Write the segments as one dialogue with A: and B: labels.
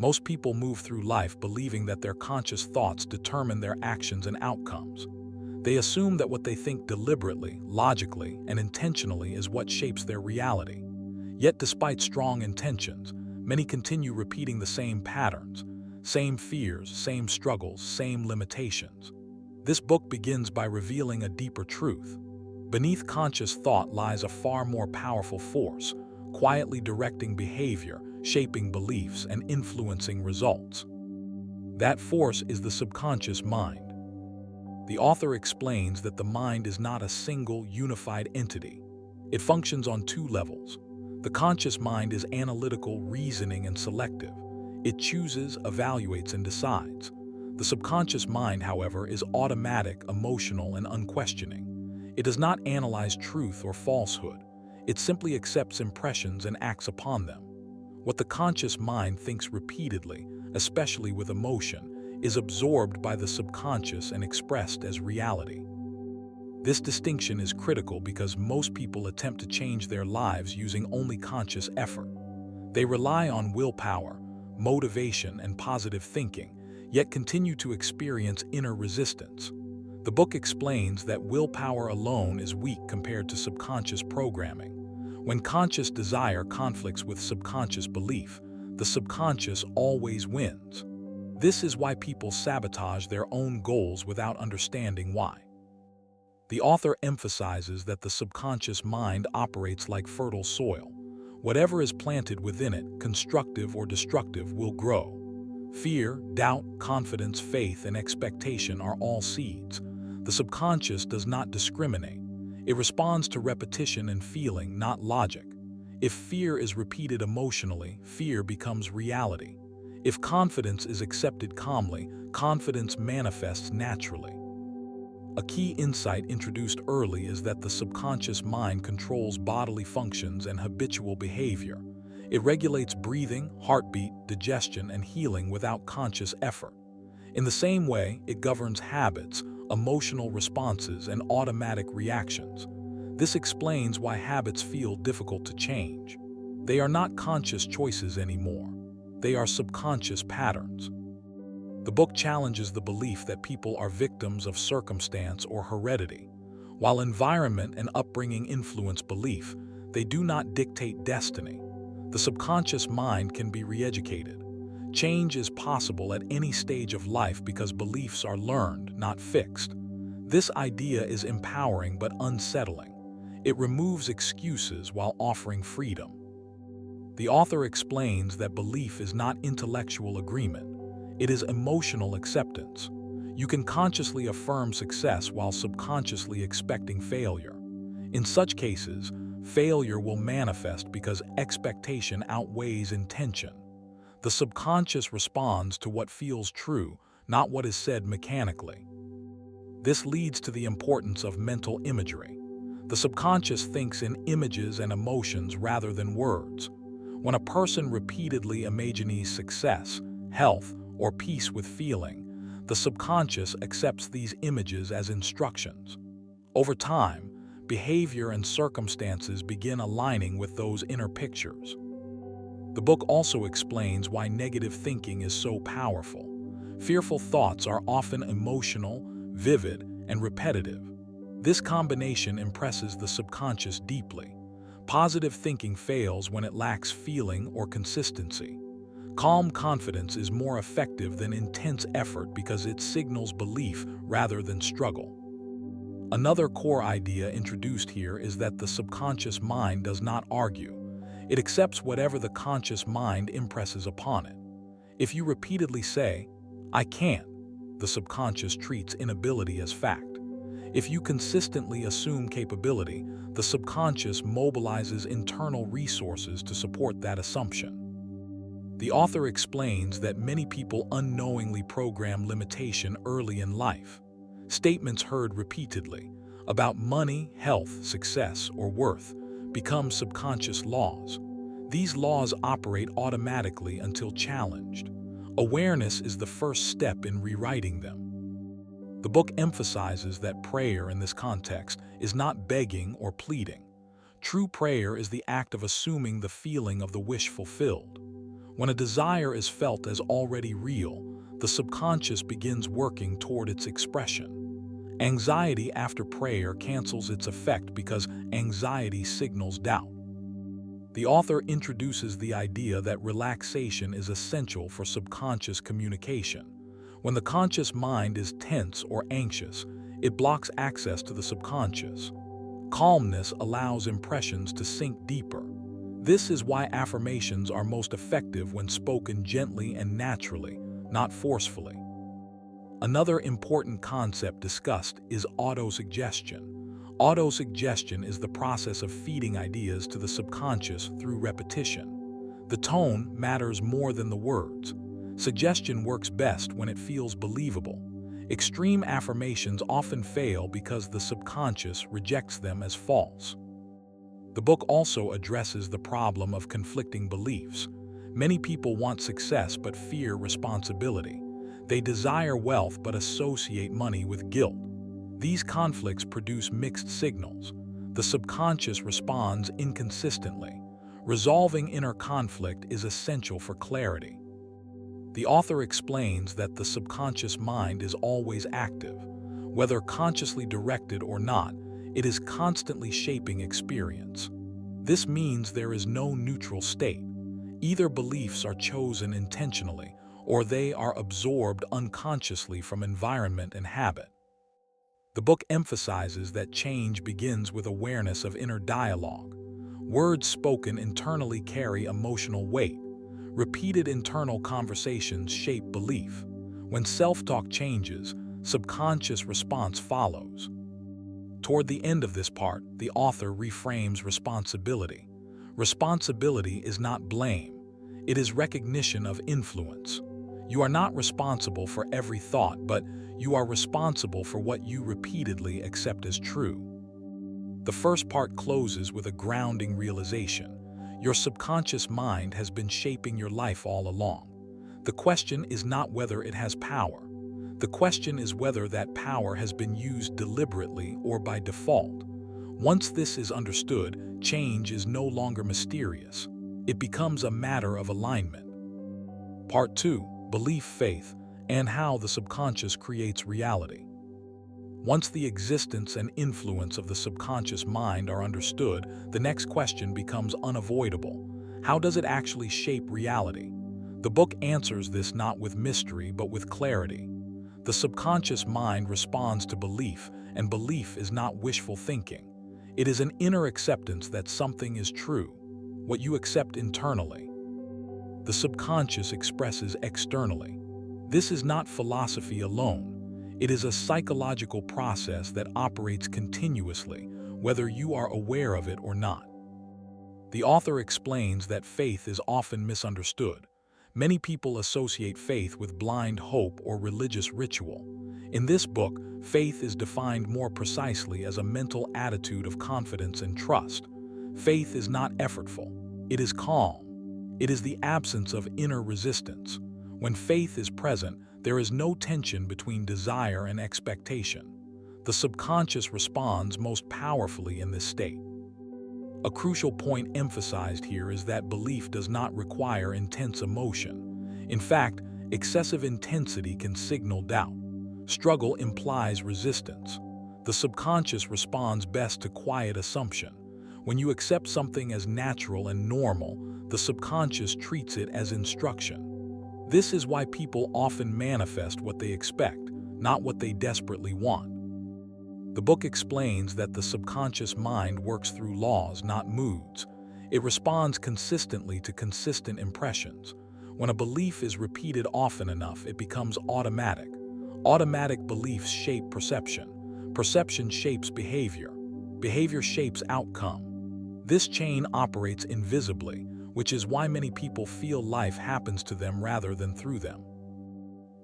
A: Most people move through life believing that their conscious thoughts determine their actions and outcomes. They assume that what they think deliberately, logically, and intentionally is what shapes their reality. Yet despite strong intentions, many continue repeating the same patterns, same fears, same struggles, same limitations. This book begins by revealing a deeper truth. Beneath conscious thought lies a far more powerful force, quietly directing behavior, shaping beliefs, and influencing results. That force is the subconscious mind. The author explains that the mind is not a single, unified entity. It functions on two levels. The conscious mind is analytical, reasoning, and selective. It chooses, evaluates, and decides. The subconscious mind, however, is automatic, emotional, and unquestioning. It does not analyze truth or falsehood. It simply accepts impressions and acts upon them. What the conscious mind thinks repeatedly, especially with emotion, is absorbed by the subconscious and expressed as reality. This distinction is critical because most people attempt to change their lives using only conscious effort. They rely on willpower, motivation, and positive thinking, yet continue to experience inner resistance. The book explains that willpower alone is weak compared to subconscious programming. When conscious desire conflicts with subconscious belief, the subconscious always wins. This is why people sabotage their own goals without understanding why. The author emphasizes that the subconscious mind operates like fertile soil. Whatever is planted within it, constructive or destructive, will grow. Fear, doubt, confidence, faith, and expectation are all seeds. The subconscious does not discriminate. It responds to repetition and feeling, not logic. If fear is repeated emotionally, fear becomes reality. If confidence is accepted calmly, confidence manifests naturally. A key insight introduced early is that the subconscious mind controls bodily functions and habitual behavior. It regulates breathing, heartbeat, digestion, and healing without conscious effort. In the same way, it governs habits, emotional responses, and automatic reactions. This explains why habits feel difficult to change. They are not conscious choices anymore. They are subconscious patterns. The book challenges the belief that people are victims of circumstance or heredity. While environment and upbringing influence belief, they do not dictate destiny. The subconscious mind can be re-educated. Change is possible at any stage of life because beliefs are learned, not fixed. This idea is empowering but unsettling. It removes excuses while offering freedom. The author explains that belief is not intellectual agreement. It is emotional acceptance. You can consciously affirm success while subconsciously expecting failure. In such cases, failure will manifest because expectation outweighs intention. The subconscious responds to what feels true, not what is said mechanically. This leads to the importance of mental imagery. The subconscious thinks in images and emotions rather than words. When a person repeatedly imagines success, health, or peace with feeling, the subconscious accepts these images as instructions. Over time, behavior and circumstances begin aligning with those inner pictures. The book also explains why negative thinking is so powerful. Fearful thoughts are often emotional, vivid, and repetitive. This combination impresses the subconscious deeply. Positive thinking fails when it lacks feeling or consistency. Calm confidence is more effective than intense effort because it signals belief rather than struggle. Another core idea introduced here is that the subconscious mind does not argue. It accepts whatever the conscious mind impresses upon it. If you repeatedly say, "I can't," the subconscious treats inability as fact. If you consistently assume capability, the subconscious mobilizes internal resources to support that assumption. The author explains that many people unknowingly program limitation early in life. Statements heard repeatedly about money, health, success, or worth become subconscious laws. These laws operate automatically until challenged. Awareness is the first step in rewriting them. The book emphasizes that prayer in this context is not begging or pleading. True prayer is the act of assuming the feeling of the wish fulfilled. When a desire is felt as already real, the subconscious begins working toward its expression. Anxiety after prayer cancels its effect because anxiety signals doubt. The author introduces the idea that relaxation is essential for subconscious communication. When the conscious mind is tense or anxious, it blocks access to the subconscious. Calmness allows impressions to sink deeper. This is why affirmations are most effective when spoken gently and naturally, not forcefully. Another important concept discussed is autosuggestion. Autosuggestion is the process of feeding ideas to the subconscious through repetition. The tone matters more than the words. Suggestion works best when it feels believable. Extreme affirmations often fail because the subconscious rejects them as false. The book also addresses the problem of conflicting beliefs. Many people want success but fear responsibility. They desire wealth but associate money with guilt. These conflicts produce mixed signals. The subconscious responds inconsistently. Resolving inner conflict is essential for clarity. The author explains that the subconscious mind is always active. Whether consciously directed or not, it is constantly shaping experience. This means there is no neutral state. Either beliefs are chosen intentionally, or they are absorbed unconsciously from environment and habit. The book emphasizes that change begins with awareness of inner dialogue. Words spoken internally carry emotional weight. Repeated internal conversations shape belief. When self-talk changes, subconscious response follows. Toward the end of this part, the author reframes responsibility. Responsibility is not blame. It is recognition of influence. You are not responsible for every thought, but you are responsible for what you repeatedly accept as true. The first part closes with a grounding realization. Your subconscious mind has been shaping your life all along. The question is not whether it has power. The question is whether that power has been used deliberately or by default. Once this is understood, change is no longer mysterious. It becomes a matter of alignment. Part 2. Belief, faith, and how the subconscious creates reality. Once the existence and influence of the subconscious mind are understood, the next question becomes unavoidable. How does it actually shape reality? The book answers this not with mystery, but with clarity. The subconscious mind responds to belief, and belief is not wishful thinking. It is an inner acceptance that something is true, what you accept internally. The subconscious expresses externally. This is not philosophy alone. It is a psychological process that operates continuously, whether you are aware of it or not. The author explains that faith is often misunderstood. Many people associate faith with blind hope or religious ritual. In this book, faith is defined more precisely as a mental attitude of confidence and trust. Faith is not effortful. It is calm. It is the absence of inner resistance. When faith is present, there is no tension between desire and expectation. The subconscious responds most powerfully in this state. A crucial point emphasized here is that belief does not require intense emotion. In fact, excessive intensity can signal doubt. Struggle implies resistance. The subconscious responds best to quiet assumption. When you accept something as natural and normal, the subconscious treats it as instruction. This is why people often manifest what they expect, not what they desperately want. The book explains that the subconscious mind works through laws, not moods. It responds consistently to consistent impressions. When a belief is repeated often enough, it becomes automatic. Automatic beliefs shape perception. Perception shapes behavior. Behavior shapes outcome. This chain operates invisibly, which is why many people feel life happens to them rather than through them.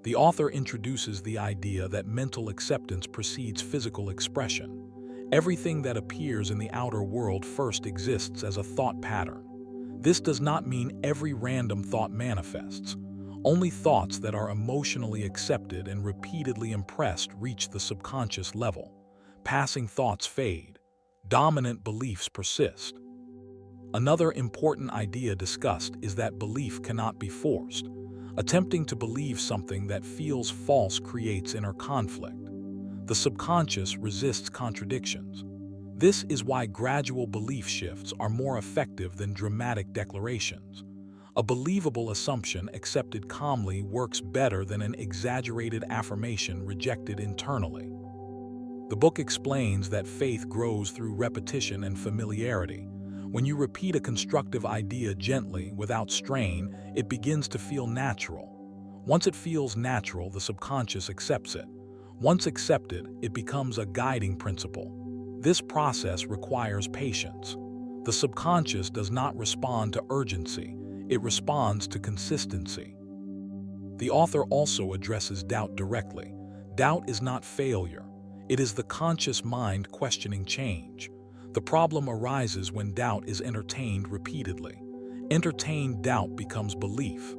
A: The author introduces the idea that mental acceptance precedes physical expression. Everything that appears in the outer world first exists as a thought pattern. This does not mean every random thought manifests. Only thoughts that are emotionally accepted and repeatedly impressed reach the subconscious level. Passing thoughts fade. Dominant beliefs persist. Another important idea discussed is that belief cannot be forced. Attempting to believe something that feels false creates inner conflict. The subconscious resists contradictions. This is why gradual belief shifts are more effective than dramatic declarations. A believable assumption accepted calmly works better than an exaggerated affirmation rejected internally. The book explains that faith grows through repetition and familiarity. When you repeat a constructive idea gently, without strain, it begins to feel natural. Once it feels natural, the subconscious accepts it. Once accepted, it becomes a guiding principle. This process requires patience. The subconscious does not respond to urgency, it responds to consistency. The author also addresses doubt directly. Doubt is not failure. It is the conscious mind questioning change. The problem arises when doubt is entertained repeatedly. Entertained doubt becomes belief.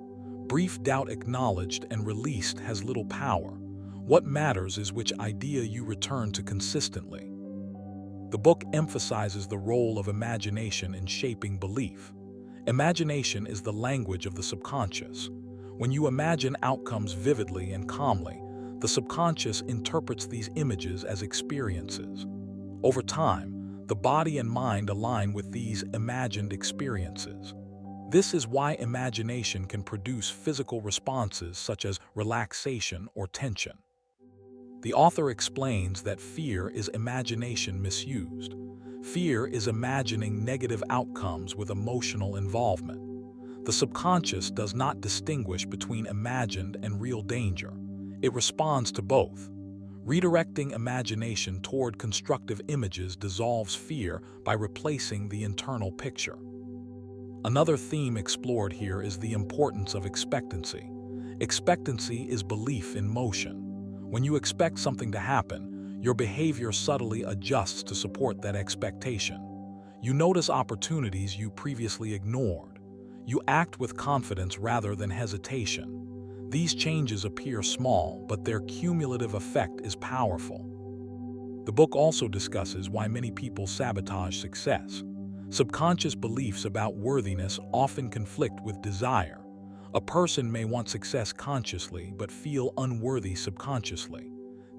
A: Brief doubt acknowledged and released has little power. What matters is which idea you return to consistently. The book emphasizes the role of imagination in shaping belief. Imagination is the language of the subconscious. When you imagine outcomes vividly and calmly, the subconscious interprets these images as experiences. Over time, the body and mind align with these imagined experiences. This is why imagination can produce physical responses such as relaxation or tension. The author explains that fear is imagination misused. Fear is imagining negative outcomes with emotional involvement. The subconscious does not distinguish between imagined and real danger. It responds to both. Redirecting imagination toward constructive images dissolves fear by replacing the internal picture. Another theme explored here is the importance of expectancy. Expectancy is belief in motion. When you expect something to happen, your behavior subtly adjusts to support that expectation. You notice opportunities you previously ignored. You act with confidence rather than hesitation. These changes appear small, but their cumulative effect is powerful. The book also discusses why many people sabotage success. Subconscious beliefs about worthiness often conflict with desire. A person may want success consciously but feel unworthy subconsciously.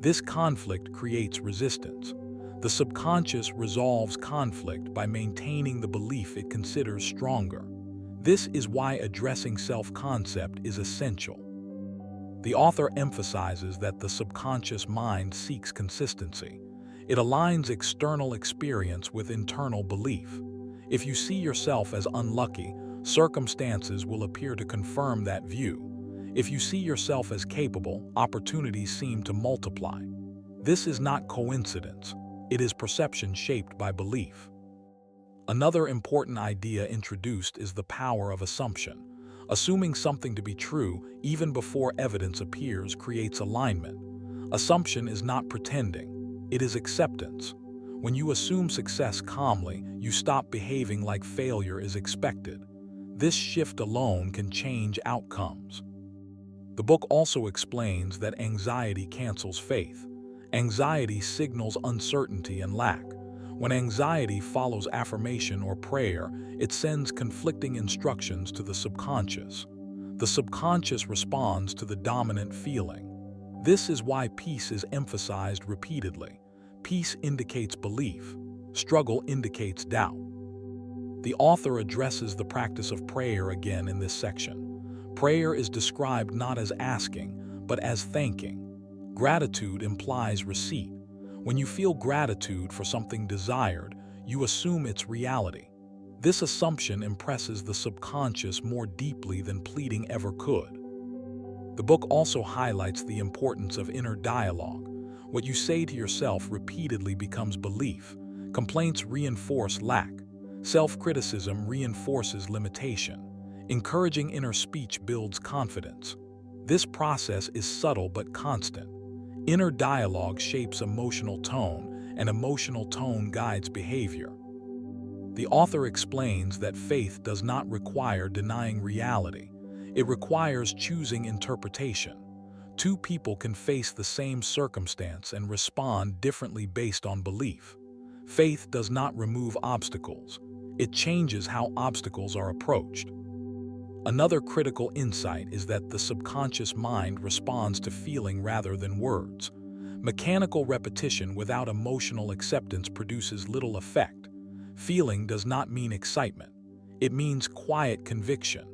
A: This conflict creates resistance. The subconscious resolves conflict by maintaining the belief it considers stronger. This is why addressing self-concept is essential. The author emphasizes that the subconscious mind seeks consistency. It aligns external experience with internal belief. If you see yourself as unlucky, circumstances will appear to confirm that view. If you see yourself as capable, opportunities seem to multiply. This is not coincidence. It is perception shaped by belief. Another important idea introduced is the power of assumption. Assuming something to be true, even before evidence appears, creates alignment. Assumption is not pretending. It is acceptance. When you assume success calmly, you stop behaving like failure is expected. This shift alone can change outcomes. The book also explains that anxiety cancels faith. Anxiety signals uncertainty and lack. When anxiety follows affirmation or prayer, it sends conflicting instructions to the subconscious. The subconscious responds to the dominant feeling. This is why peace is emphasized repeatedly. Peace indicates belief. Struggle indicates doubt. The author addresses the practice of prayer again in this section. Prayer is described not as asking, but as thanking. Gratitude implies receipt. When you feel gratitude for something desired, you assume its reality. This assumption impresses the subconscious more deeply than pleading ever could. The book also highlights the importance of inner dialogue. What you say to yourself repeatedly becomes belief. Complaints reinforce lack. Self-criticism reinforces limitation. Encouraging inner speech builds confidence. This process is subtle but constant. Inner dialogue shapes emotional tone, and emotional tone guides behavior. The author explains that faith does not require denying reality. It requires choosing interpretation. Two people can face the same circumstance and respond differently based on belief. Faith does not remove obstacles. It changes how obstacles are approached. Another critical insight is that the subconscious mind responds to feeling rather than words. Mechanical repetition without emotional acceptance produces little effect. Feeling does not mean excitement. It means quiet conviction.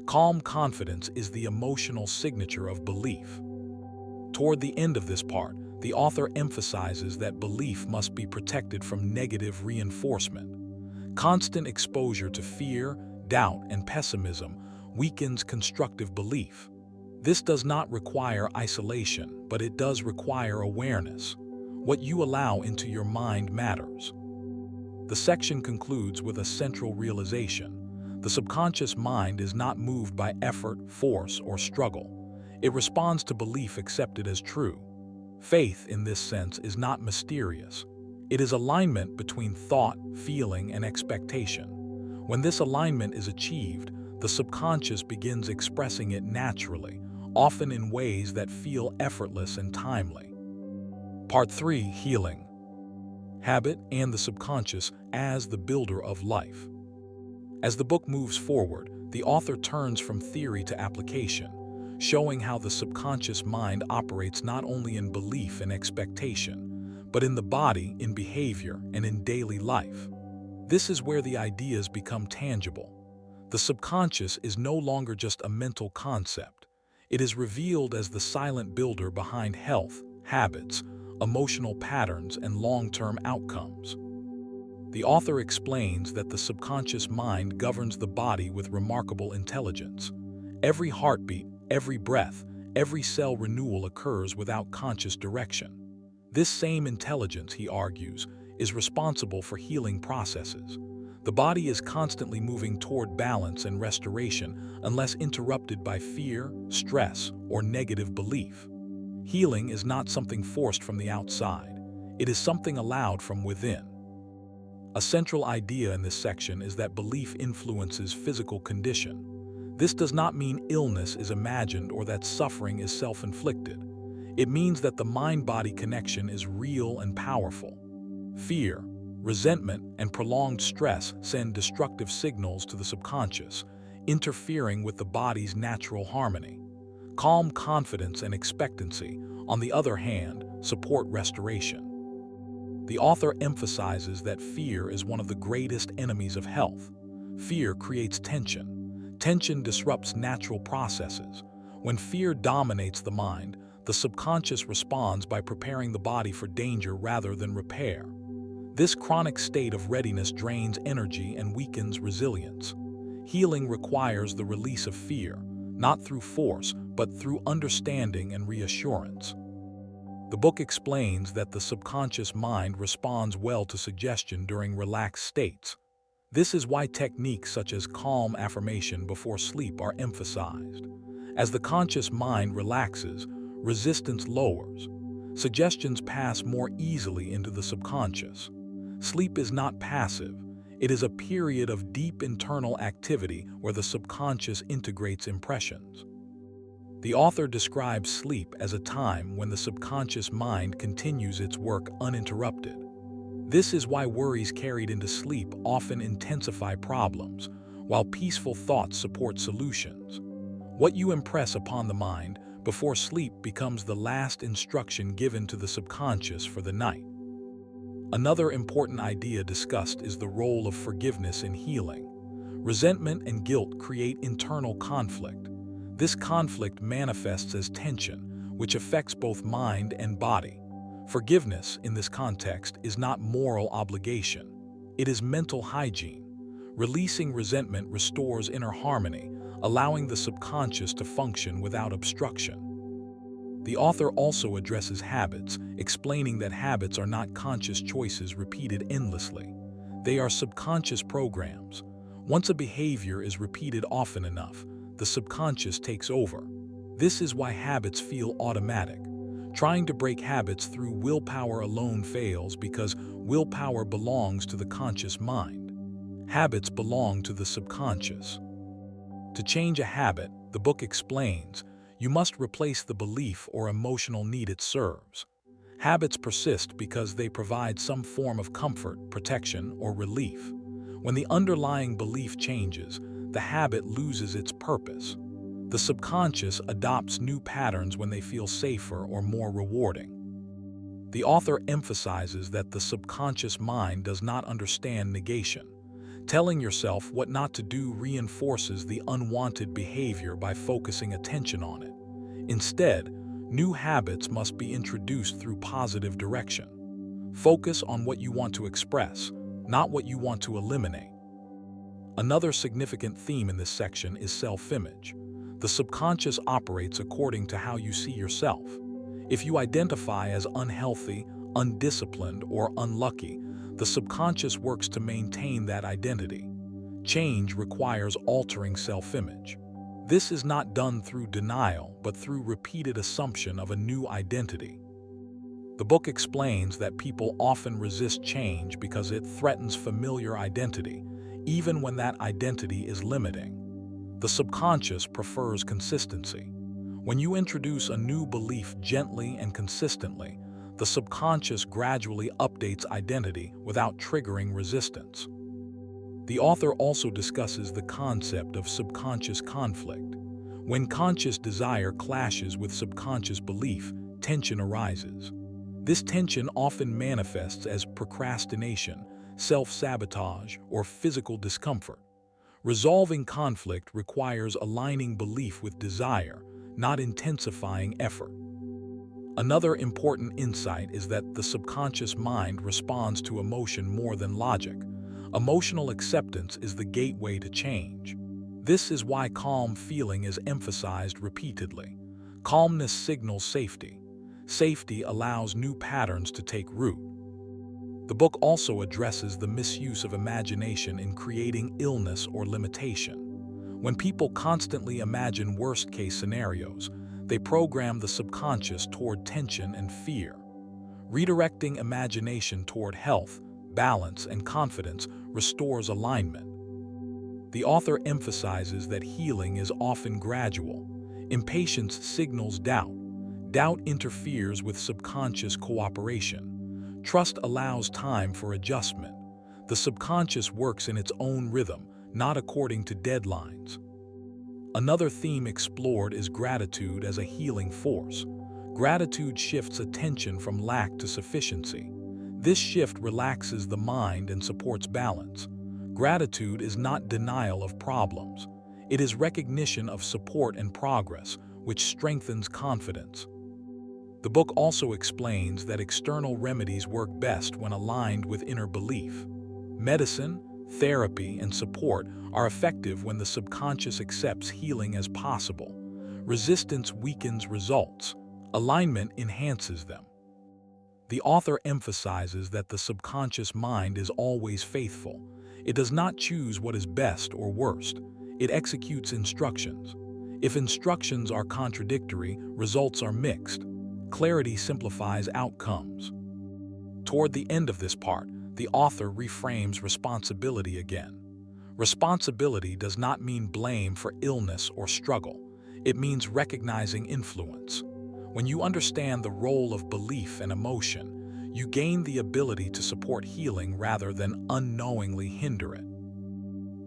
A: Calm confidence is the emotional signature of belief. Toward the end of this part, the author emphasizes that belief must be protected from negative reinforcement. Constant exposure to fear, doubt, and pessimism weakens constructive belief. This does not require isolation, but it does require awareness. What you allow into your mind matters. The section concludes with a central realization. The subconscious mind is not moved by effort, force, or struggle. It responds to belief accepted as true. Faith, in this sense, is not mysterious. It is alignment between thought, feeling, and expectation. When this alignment is achieved, the subconscious begins expressing it naturally, often in ways that feel effortless and timely. Part 3: Healing. Habit and the subconscious as the builder of life. As the book moves forward, the author turns from theory to application, showing how the subconscious mind operates not only in belief and expectation, but in the body, in behavior, and in daily life. This is where the ideas become tangible. The subconscious is no longer just a mental concept. It is revealed as the silent builder behind health, habits, emotional patterns, and long-term outcomes. The author explains that the subconscious mind governs the body with remarkable intelligence. Every heartbeat, every breath, every cell renewal occurs without conscious direction. This same intelligence, he argues, is responsible for healing processes. The body is constantly moving toward balance and restoration unless interrupted by fear, stress, or negative belief. Healing is not something forced from the outside. It is something allowed from within. A central idea in this section is that belief influences physical condition. This does not mean illness is imagined or that suffering is self-inflicted. It means that the mind-body connection is real and powerful. Fear, resentment, and prolonged stress send destructive signals to the subconscious, interfering with the body's natural harmony. Calm confidence and expectancy, on the other hand, support restoration. The author emphasizes that fear is one of the greatest enemies of health. Fear creates tension. Tension disrupts natural processes. When fear dominates the mind, the subconscious responds by preparing the body for danger rather than repair. This chronic state of readiness drains energy and weakens resilience. Healing requires the release of fear, not through force, but through understanding and reassurance. The book explains that the subconscious mind responds well to suggestion during relaxed states. This is why techniques such as calm affirmation before sleep are emphasized. As the conscious mind relaxes, resistance lowers. Suggestions pass more easily into the subconscious. Sleep is not passive. It is a period of deep internal activity where the subconscious integrates impressions. The author describes sleep as a time when the subconscious mind continues its work uninterrupted. This is why worries carried into sleep often intensify problems, while peaceful thoughts support solutions. What you impress upon the mind before sleep becomes the last instruction given to the subconscious for the night. Another important idea discussed is the role of forgiveness in healing. Resentment and guilt create internal conflict. This conflict manifests as tension, which affects both mind and body. Forgiveness, in this context, is not moral obligation. It is mental hygiene. Releasing resentment restores inner harmony, allowing the subconscious to function without obstruction. The author also addresses habits, explaining that habits are not conscious choices repeated endlessly. They are subconscious programs. Once a behavior is repeated often enough, the subconscious takes over. This is why habits feel automatic. Trying to break habits through willpower alone fails because willpower belongs to the conscious mind. Habits belong to the subconscious. To change a habit, the book explains, you must replace the belief or emotional need it serves. Habits persist because they provide some form of comfort, protection, or relief. When the underlying belief changes, the habit loses its purpose. The subconscious adopts new patterns when they feel safer or more rewarding. The author emphasizes that the subconscious mind does not understand negation. Telling yourself what not to do reinforces the unwanted behavior by focusing attention on it. Instead, new habits must be introduced through positive direction. Focus on what you want to express, not what you want to eliminate. Another significant theme in this section is self-image. The subconscious operates according to how you see yourself. If you identify as unhealthy, undisciplined, or unlucky, the subconscious works to maintain that identity. Change requires altering self-image. This is not done through denial, but through repeated assumption of a new identity. The book explains that people often resist change because it threatens familiar identity, even when that identity is limiting. The subconscious prefers consistency. When you introduce a new belief gently and consistently, the subconscious gradually updates identity without triggering resistance. The author also discusses the concept of subconscious conflict. When conscious desire clashes with subconscious belief, tension arises. This tension often manifests as procrastination, self-sabotage, or physical discomfort. Resolving conflict requires aligning belief with desire, not intensifying effort. Another important insight is that the subconscious mind responds to emotion more than logic. Emotional acceptance is the gateway to change. This is why calm feeling is emphasized repeatedly. Calmness signals safety. Safety allows new patterns to take root. The book also addresses the misuse of imagination in creating illness or limitation. When people constantly imagine worst-case scenarios, they program the subconscious toward tension and fear. Redirecting imagination toward health, balance, and confidence restores alignment. The author emphasizes that healing is often gradual. Impatience signals doubt. Doubt interferes with subconscious cooperation. Trust allows time for adjustment. The subconscious works in its own rhythm, not according to deadlines. Another theme explored is gratitude as a healing force. Gratitude shifts attention from lack to sufficiency. This shift relaxes the mind and supports balance. Gratitude is not denial of problems. It is recognition of support and progress, which strengthens confidence. The book also explains that external remedies work best when aligned with inner belief. Medicine, therapy, and support are effective when the subconscious accepts healing as possible. Resistance weakens results. Alignment enhances them. The author emphasizes that the subconscious mind is always faithful. It does not choose what is best or worst. It executes instructions. If instructions are contradictory, results are mixed. Clarity simplifies outcomes. Toward the end of this part, the author reframes responsibility again. Responsibility does not mean blame for illness or struggle. It means recognizing influence. When you understand the role of belief and emotion, you gain the ability to support healing rather than unknowingly hinder it.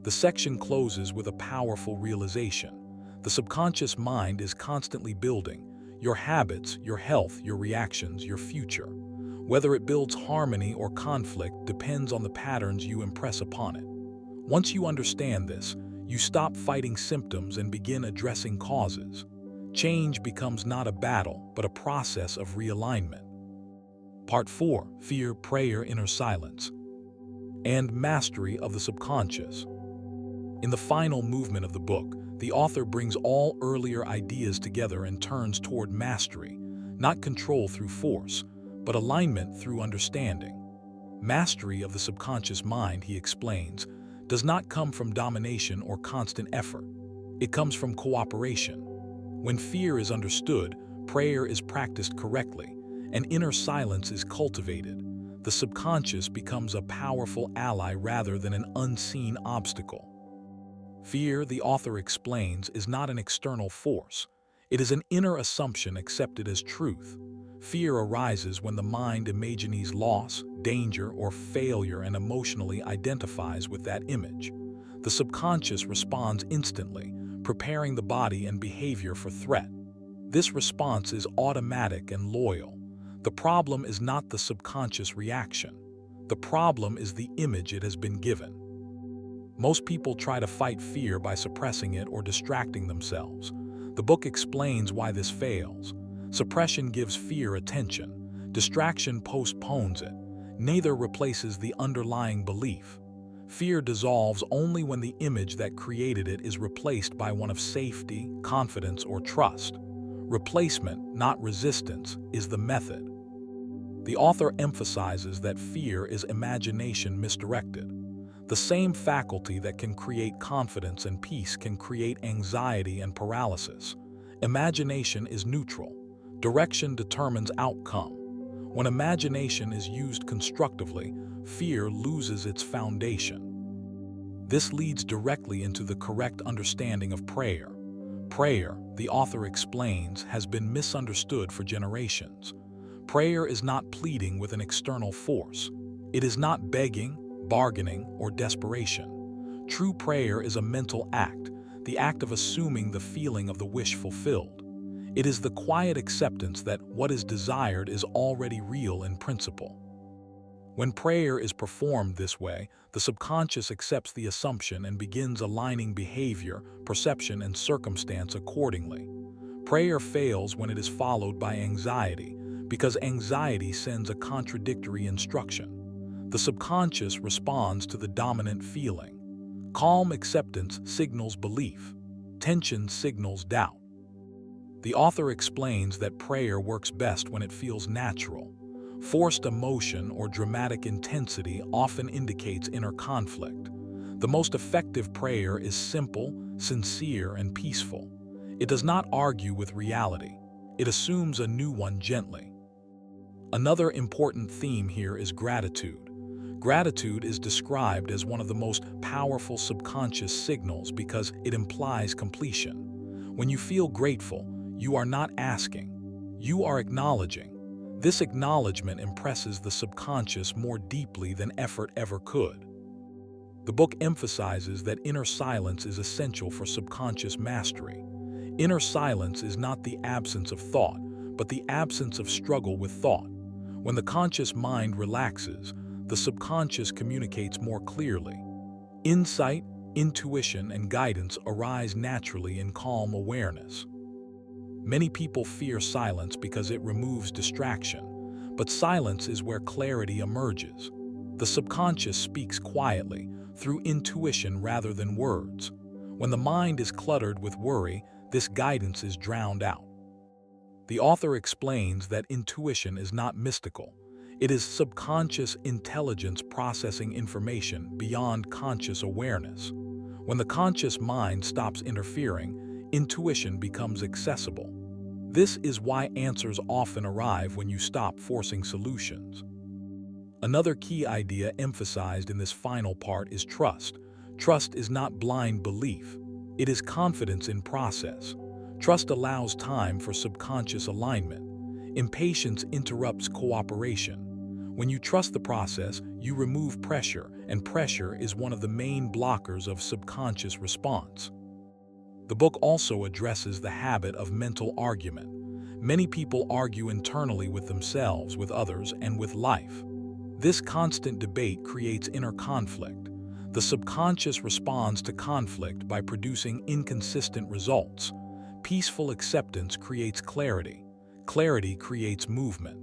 A: The section closes with a powerful realization. The subconscious mind is constantly building. Your habits, your health, your reactions, your future. Whether it builds harmony or conflict depends on the patterns you impress upon it. Once you understand this, you stop fighting symptoms and begin addressing causes. Change becomes not a battle, but a process of realignment. Part 4: Fear, Prayer, Inner Silence, and Mastery of the Subconscious. In the final movement of the book, the author brings all earlier ideas together and turns toward mastery, not control through force, but alignment through understanding. Mastery of the subconscious mind, he explains, does not come from domination or constant effort. It comes from cooperation. When fear is understood, prayer is practiced correctly, and inner silence is cultivated. The subconscious becomes a powerful ally rather than an unseen obstacle. Fear, the author explains, is not an external force. It is an inner assumption accepted as truth. Fear arises when the mind imagines loss, danger, or failure and emotionally identifies with that image. The subconscious responds instantly, preparing the body and behavior for threat. This response is automatic and loyal. The problem is not the subconscious reaction. The problem is the image it has been given. Most people try to fight fear by suppressing it or distracting themselves. The book explains why this fails. Suppression gives fear attention. Distraction postpones it. Neither replaces the underlying belief. Fear dissolves only when the image that created it is replaced by one of safety, confidence, or trust. Replacement, not resistance, is the method. The author emphasizes that fear is imagination misdirected. The same faculty that can create confidence and peace can create anxiety and paralysis. Imagination is neutral. Direction determines outcome. When imagination is used constructively, fear loses its foundation. This leads directly into the correct understanding of prayer. Prayer, the author explains, has been misunderstood for generations. Prayer is not pleading with an external force. It is not begging, bargaining, or desperation. True prayer is a mental act, the act of assuming the feeling of the wish fulfilled. It is the quiet acceptance that what is desired is already real in principle. When prayer is performed this way, the subconscious accepts the assumption and begins aligning behavior, perception, and circumstance accordingly. Prayer fails when it is followed by anxiety, because anxiety sends a contradictory instruction. The subconscious responds to the dominant feeling. Calm acceptance signals belief. Tension signals doubt. The author explains that prayer works best when it feels natural. Forced emotion or dramatic intensity often indicates inner conflict. The most effective prayer is simple, sincere, and peaceful. It does not argue with reality. It assumes a new one gently. Another important theme here is gratitude. Gratitude is described as one of the most powerful subconscious signals because it implies completion. When you feel grateful, you are not asking, you are acknowledging. This acknowledgement impresses the subconscious more deeply than effort ever could. The book emphasizes that inner silence is essential for subconscious mastery. Inner silence is not the absence of thought, but the absence of struggle with thought. When the conscious mind relaxes, the subconscious communicates more clearly. Insight, intuition, and guidance arise naturally in calm awareness. Many people fear silence because it removes distraction, but silence is where clarity emerges. The subconscious speaks quietly, through intuition rather than words. When the mind is cluttered with worry, this guidance is drowned out. The author explains that intuition is not mystical. It is subconscious intelligence processing information beyond conscious awareness. When the conscious mind stops interfering, intuition becomes accessible. This is why answers often arrive when you stop forcing solutions. Another key idea emphasized in this final part is trust. Trust is not blind belief. It is confidence in process. Trust allows time for subconscious alignment. Impatience interrupts cooperation. When you trust the process, you remove pressure, and pressure is one of the main blockers of subconscious response. The book also addresses the habit of mental argument. Many people argue internally with themselves, with others, and with life. This constant debate creates inner conflict. The subconscious responds to conflict by producing inconsistent results. Peaceful acceptance creates clarity. Clarity creates movement.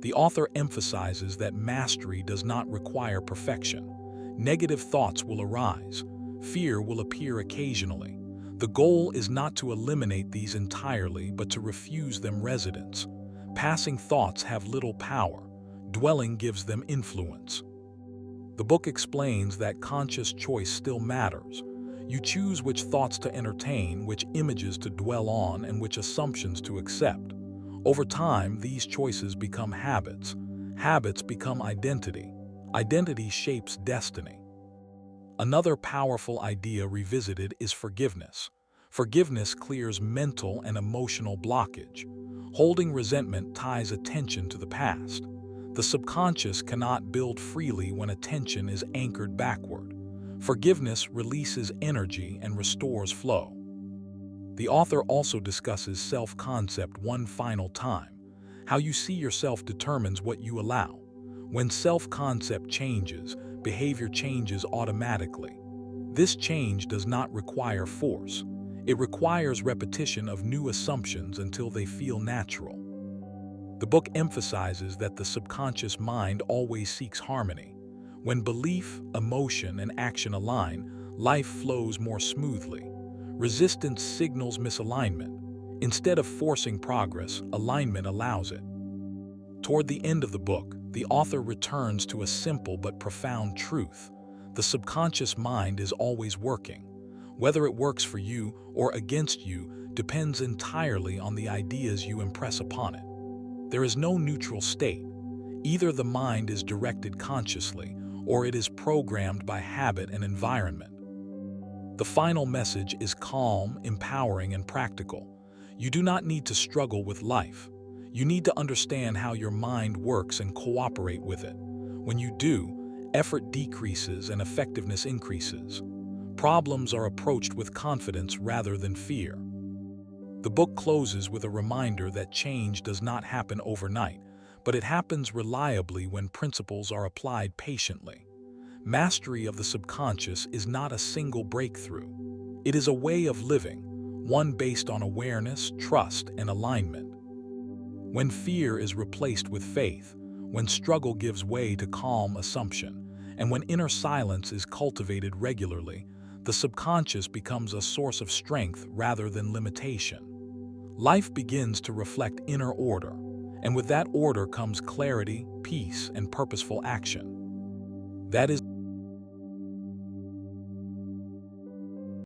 A: The author emphasizes that mastery does not require perfection. Negative thoughts will arise. Fear will appear occasionally. The goal is not to eliminate these entirely, but to refuse them residence. Passing thoughts have little power. Dwelling gives them influence. The book explains that conscious choice still matters. You choose which thoughts to entertain, which images to dwell on, and which assumptions to accept. Over time, these choices become habits. Habits become identity. Identity shapes destiny. Another powerful idea revisited is forgiveness. Forgiveness clears mental and emotional blockage. Holding resentment ties attention to the past. The subconscious cannot build freely when attention is anchored backward. Forgiveness releases energy and restores flow. The author also discusses self-concept one final time. How you see yourself determines what you allow. When self-concept changes, behavior changes automatically. This change does not require force. It requires repetition of new assumptions until they feel natural. The book emphasizes that the subconscious mind always seeks harmony. When belief, emotion, and action align, life flows more smoothly. Resistance signals misalignment. Instead of forcing progress, alignment allows it. Toward the end of the book, the author returns to a simple but profound truth. The subconscious mind is always working. Whether it works for you or against you depends entirely on the ideas you impress upon it. There is no neutral state. Either the mind is directed consciously, or it is programmed by habit and environment. The final message is calm, empowering, and practical. You do not need to struggle with life. You need to understand how your mind works and cooperate with it. When you do, effort decreases and effectiveness increases. Problems are approached with confidence rather than fear. The book closes with a reminder that change does not happen overnight, but it happens reliably when principles are applied patiently. Mastery of the subconscious is not a single breakthrough. It is a way of living, one based on awareness, trust, and alignment. When fear is replaced with faith, when struggle gives way to calm assumption, and when inner silence is cultivated regularly, the subconscious becomes a source of strength rather than limitation. Life begins to reflect inner order, and with that order comes clarity, peace, and purposeful action. That is